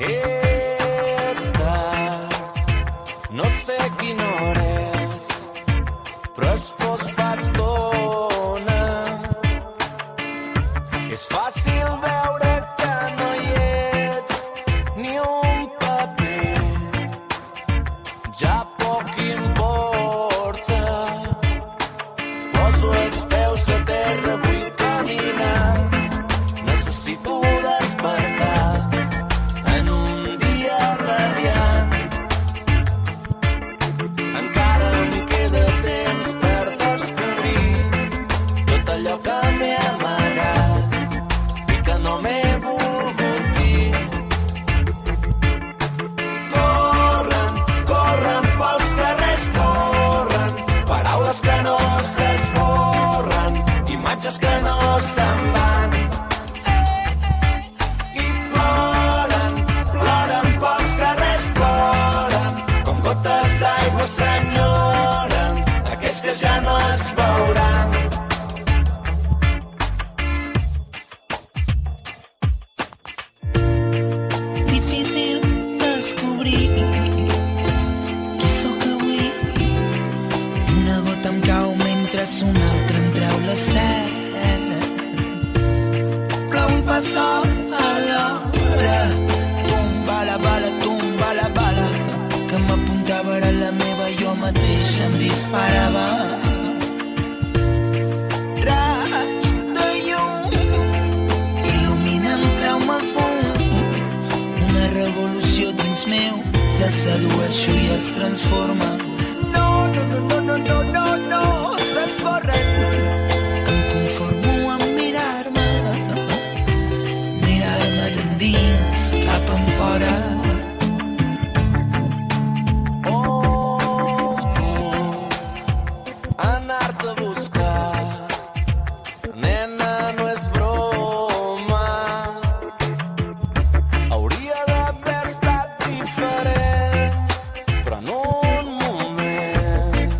És tard, no sé quina hora és, però es fos fa estona. És fàcil veure que no hi ets, ni un paper, ja poc importa. Poso els peus a terra, vull caminar, necessito despertar en un dia radiant. Encara em queda temps per descobrir tot allò que m'he amagat i que no m'he volgut dir. Corren, corren pels carrers, corren, paraules que no s'esborren, imatges que no se'n van. I ploren, ploren pels carrers, ploren, com gotes d'aigua s'enyoren aquells que ja no es veuran. Difícil descobrir qui sóc avui. Una gota em cau mentre una altra em treu la set. Plou i passa a l'hora. Tomba la bala que m'apuntava era la meva, jo mateix em disparava. Raig de llum il·luminen, treu-me al fons. Una revolució dins meu, la sedueixo i es transforma. No, no, no, no, no, no, no, no, s'esborren. Em conformo amb mirar-me, mirar-me d'endins cap enfora. On puc anar-te a buscar? Nena, no és broma. Hauria d'haver estat diferent, però en un moment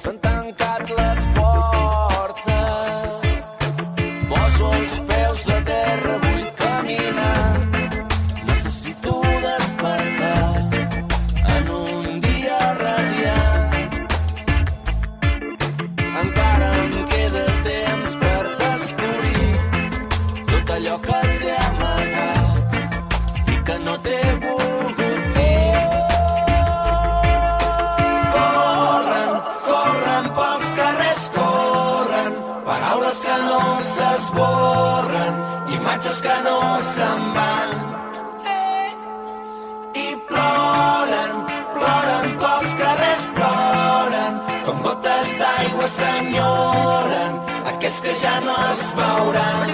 s'han tancat les portes. Poso els peus a terra, vull caminar, necessito despertar en un dia radiant. Encara em queda temps per descobrir tot allò que t'he amagat i que no t'he volgut dir. Corren, corren pels carrers, corren, paraules que no s'esborren, imatges que no se'n van. I ploren, ploren pels carrers, ploren, com gotes d'aigua s'enyoren aquells que ja no es veuran.